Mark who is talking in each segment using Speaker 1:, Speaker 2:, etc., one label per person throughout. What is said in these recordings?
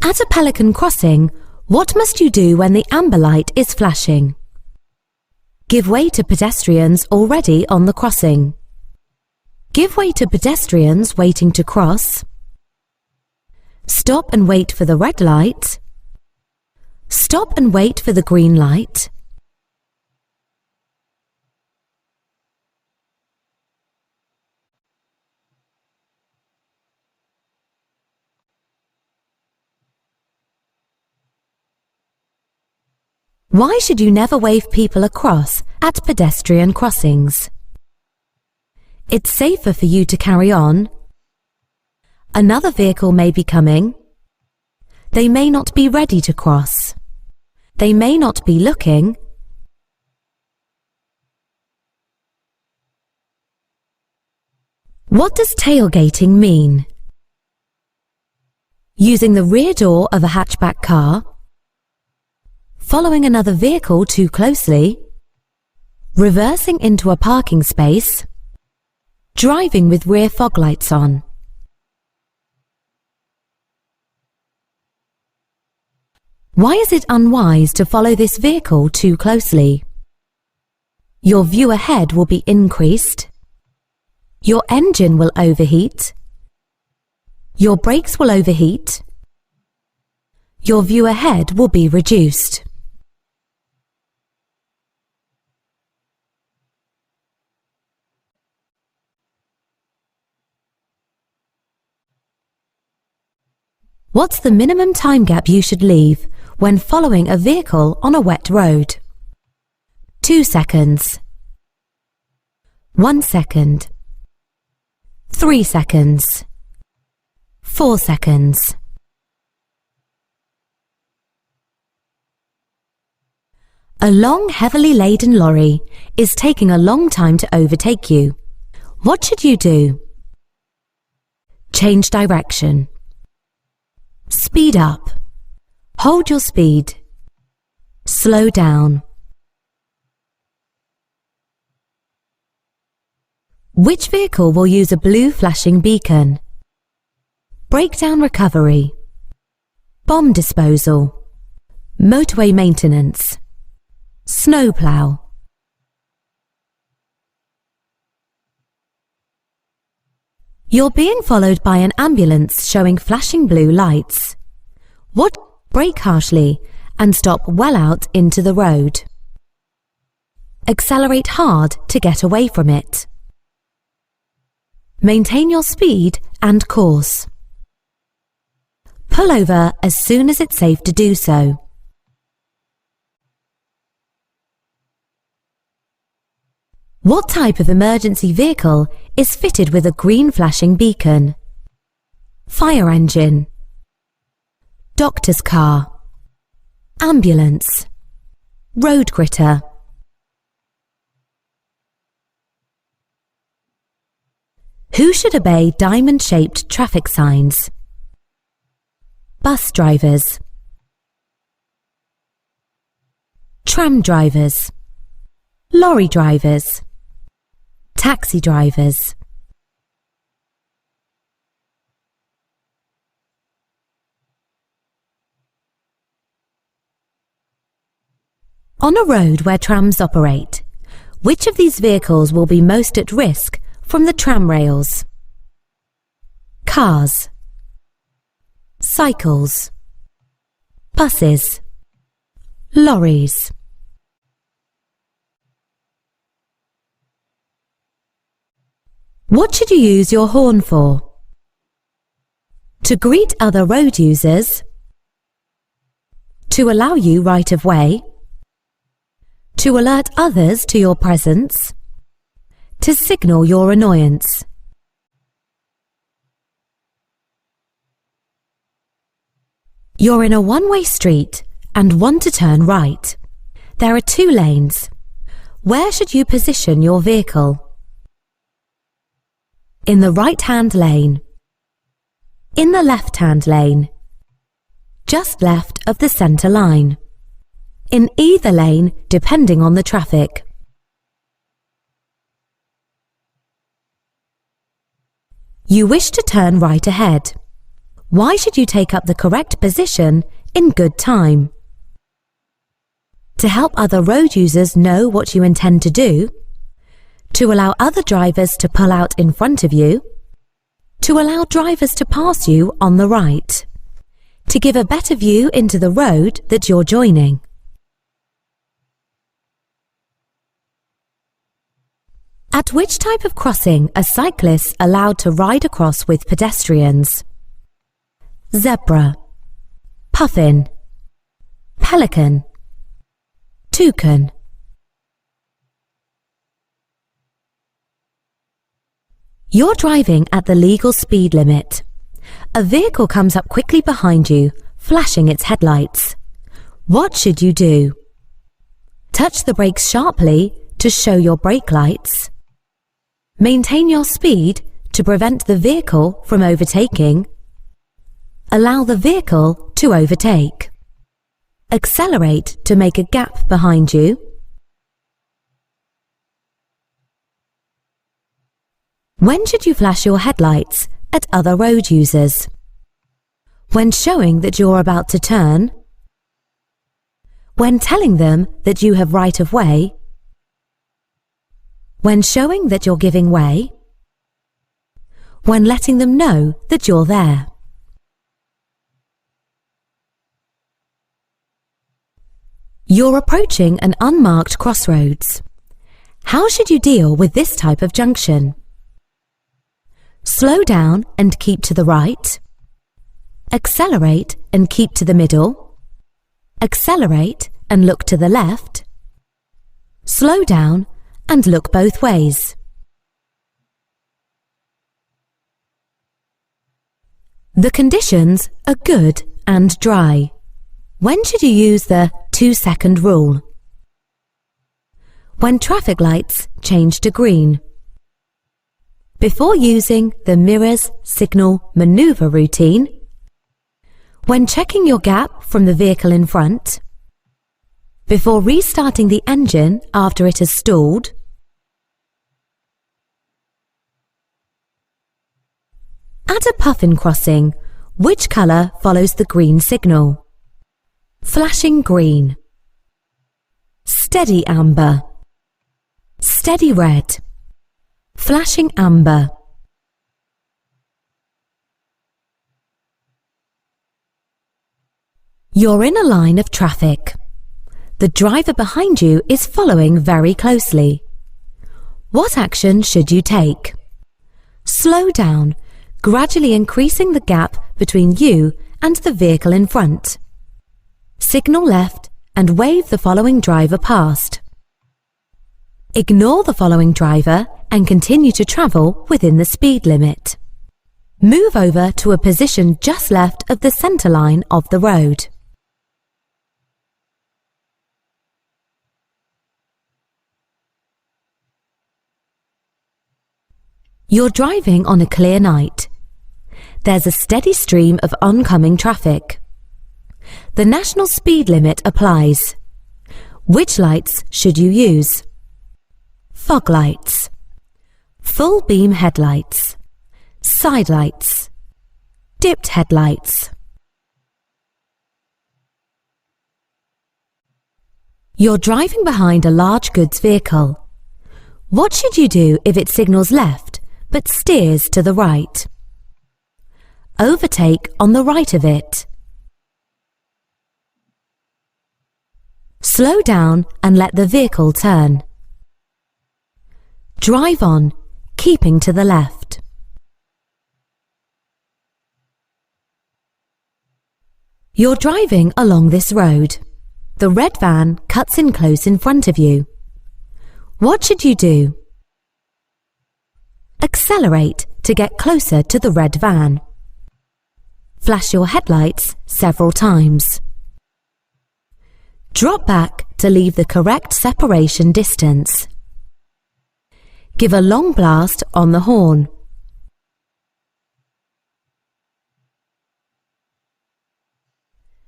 Speaker 1: At a pelican crossing, what must you do when the amber light is flashing? Give way to pedestrians already on the crossing. Give way to pedestrians waiting to cross. Stop and wait for the red light. Stop and wait for the green light. Why should you never wave people across at pedestrian crossings? It's safer for you to carry on. Another vehicle may be coming. They may not be ready to cross. They may not be looking. What does tailgating mean? Using the rear door of a hatchback car, following another vehicle too closely, reversing into a parking space, driving with rear fog lights on. Why is it unwise to follow this vehicle too closely? Your view ahead will be increased. Your engine will overheat. Your brakes will overheat. Your view ahead will be reduced. What's the minimum time gap you should leave when following a vehicle on a wet road? 2 seconds. 1 second. 3 seconds. 4 seconds. A long, heavily laden lorry is taking a long time to overtake you. What should you do? Change direction. Speed up. Hold your speed. Slow down. Which vehicle will use a blue flashing beacon? Breakdown recovery. Bomb disposal. Motorway maintenance. Snowplow. You're being followed by an ambulance showing flashing blue lights. What? Brake harshly and stop well out into the road. Accelerate hard to get away from it. Maintain your speed and course. Pull over as soon as it's safe to do so. What type of emergency vehicle is fitted with a green flashing beacon? Fire engine. Doctor's car. Ambulance. Road gritter. Who should obey diamond-shaped traffic signs? Bus drivers. Tram drivers. Lorry drivers. Taxi drivers. On a road where trams operate, which of these vehicles will be most at risk from the tram rails? Cars. Cycles. Buses. Lorries. What should you use your horn for? To greet other road users. To allow you right of way. To alert others to your presence. To signal your annoyance. You're in a one-way street and want to turn right. There are 2 lanes. Where should you position your vehicle? In the right-hand lane. In the left-hand lane. Just left of the centre line. In either lane, depending on the traffic. You wish to turn right ahead. Why should you take up the correct position in good time? To help other road users know what you intend to do, to allow other drivers to pull out in front of you, to allow drivers to pass you on the right, to give a better view into the road that you're joining. At which type of crossing are cyclists allowed to ride across with pedestrians? Zebra, puffin, pelican, toucan. You're driving at the legal speed limit. A vehicle comes up quickly behind you, flashing its headlights. What should you do? Touch the brakes sharply to show your brake lights. Maintain your speed to prevent the vehicle from overtaking. Allow the vehicle to overtake. Accelerate to make a gap behind you. When should you flash your headlights at other road users? When showing that you're about to turn. When telling them that you have right of way. When showing that you're giving way. When letting them know that you're there. You're approaching an unmarked crossroads. How should you deal with this type of junction? Slow down and keep to the right. Accelerate and keep to the middle. Accelerate and look to the left. Slow down and look both ways. The conditions are good and dry. When should you use the 2-second rule? When traffic lights change to green. Before using the mirrors signal maneuver routine. When checking your gap from the vehicle in front. Before restarting the engine after it has stalled. At a puffin crossing, which colour follows the green signal? Flashing green. Steady amber. Steady red. Flashing amber. You're in a line of traffic. The driver behind you is following very closely. What action should you take? Slow down, gradually increasing the gap between you and the vehicle in front. Signal left and wave the following driver past. Ignore the following driver and continue to travel within the speed limit. Move over to a position just left of the centre line of the road. You're driving on a clear night. There's a steady stream of oncoming traffic. The national speed limit applies. Which lights should you use? Fog lights, full beam headlights, side lights, dipped headlights. You're driving behind a large goods vehicle. What should you do if it signals left but steers to the right? Overtake on the right of it. Slow down and let the vehicle turn. Drive on, keeping to the left. You're driving along this road. The red van cuts in close in front of you. What should you do? Accelerate to get closer to the red van. Flash your headlights several times. Drop back to leave the correct separation distance. Give a long blast on the horn.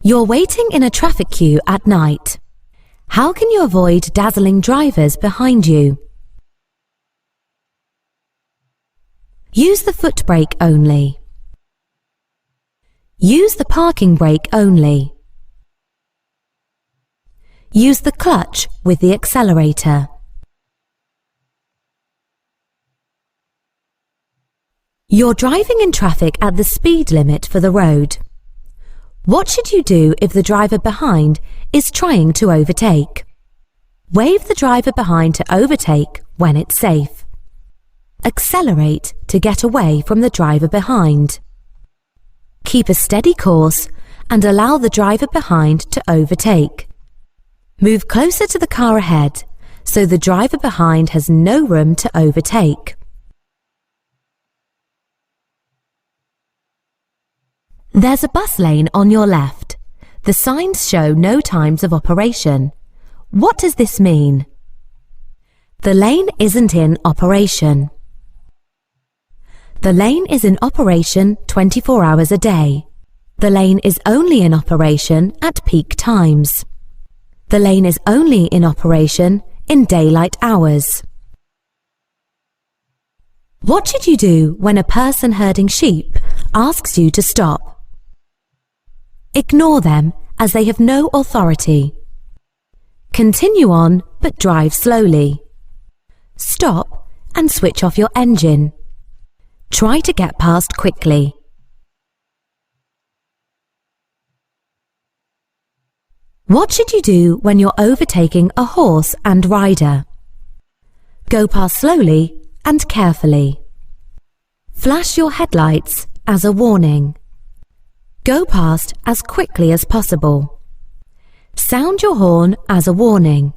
Speaker 1: You're waiting in a traffic queue at night. How can you avoid dazzling drivers behind you? Use the foot brake only. Use the parking brake only. Use the clutch with the accelerator. You're driving in traffic at the speed limit for the road. What should you do if the driver behind is trying to overtake? Wave the driver behind to overtake when it's safe. Accelerate to get away from the driver behind. Keep a steady course and allow the driver behind to overtake. Move closer to the car ahead so the driver behind has no room to overtake. There's a bus lane on your left. The signs show no times of operation. What does this mean? The lane isn't in operation. The lane is in operation 24 hours a day. The lane is only in operation at peak times. The lane is only in operation in daylight hours. What should you do when a person herding sheep asks you to stop? Ignore them as they have no authority. Continue on but drive slowly. Stop and switch off your engine. Try to get past quickly. What should you do when you're overtaking a horse and rider? Go past slowly and carefully. Flash your headlights as a warning. Go past as quickly as possible. Sound your horn as a warning.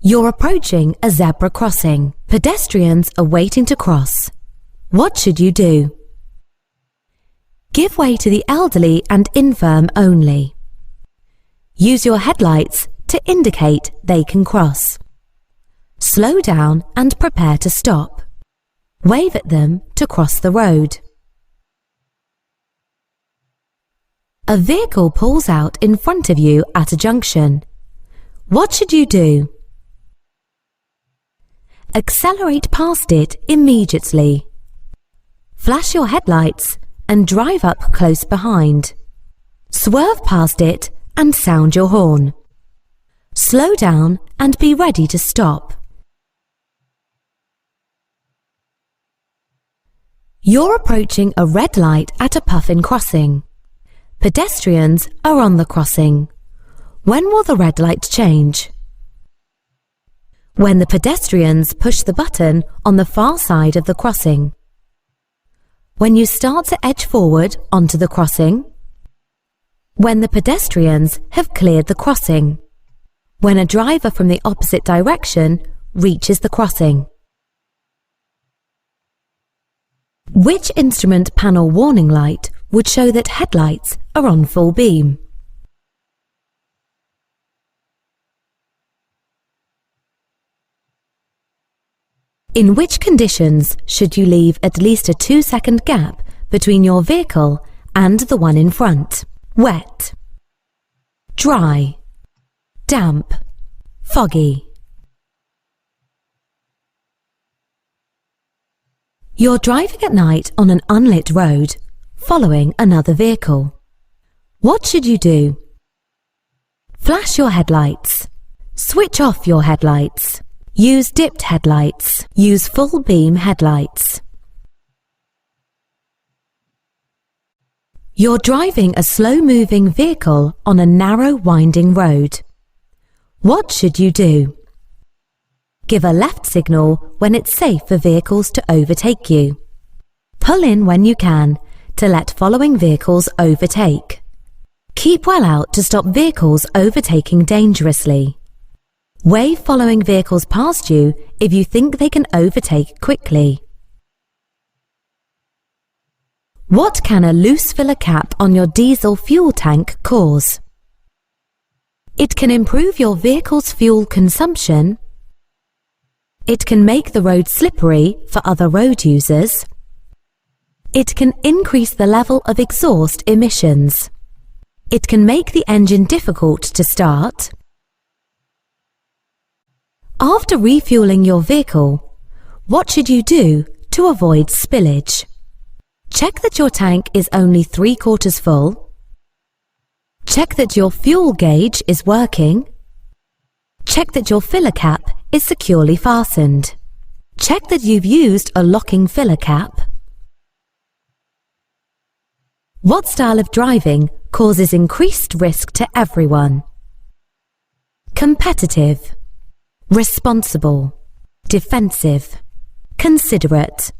Speaker 1: You're approaching a zebra crossing. Pedestrians are waiting to cross. What should you do? Give way to the elderly and infirm only. Use your headlights to indicate they can cross. Slow down and prepare to stop. Wave at them to cross the road. A vehicle pulls out in front of you at a junction. What should you do? Accelerate past it immediately. Flash your headlights and drive up close behind. Swerve past it and sound your horn. Slow down and be ready to stop. You're approaching a red light at a puffin crossing. Pedestrians are on the crossing. When will the red light change? When the pedestrians push the button on the far side of the crossing. When you start to edge forward onto the crossing. When the pedestrians have cleared the crossing. When a driver from the opposite direction reaches the crossing. Which instrument panel warning light would show that headlights are on full beam? In which conditions should you leave at least a 2-second gap between your vehicle and the one in front? Wet, dry, damp, foggy. You're driving at night on an unlit road, following another vehicle. What should you do? Flash your headlights. Switch off your headlights. Use dipped headlights. Use full beam headlights. You're driving a slow-moving vehicle on a narrow, winding road. What should you do? Give a left signal when it's safe for vehicles to overtake you. Pull in when you can to let following vehicles overtake. Keep well out to stop vehicles overtaking dangerously. Wave following vehicles past you if you think they can overtake quickly. What can a loose filler cap on your diesel fuel tank cause? It can improve your vehicle's fuel consumption. It can make the road slippery for other road users. It can increase the level of exhaust emissions. It can make the engine difficult to start. After refueling your vehicle, what should you do to avoid spillage? Check that your tank is only 3/4 full. Check that your fuel gauge is working. Check that your filler cap is securely fastened. Check that you've used a locking filler cap. What style of driving causes increased risk to everyone? Competitive, responsible, defensive, considerate.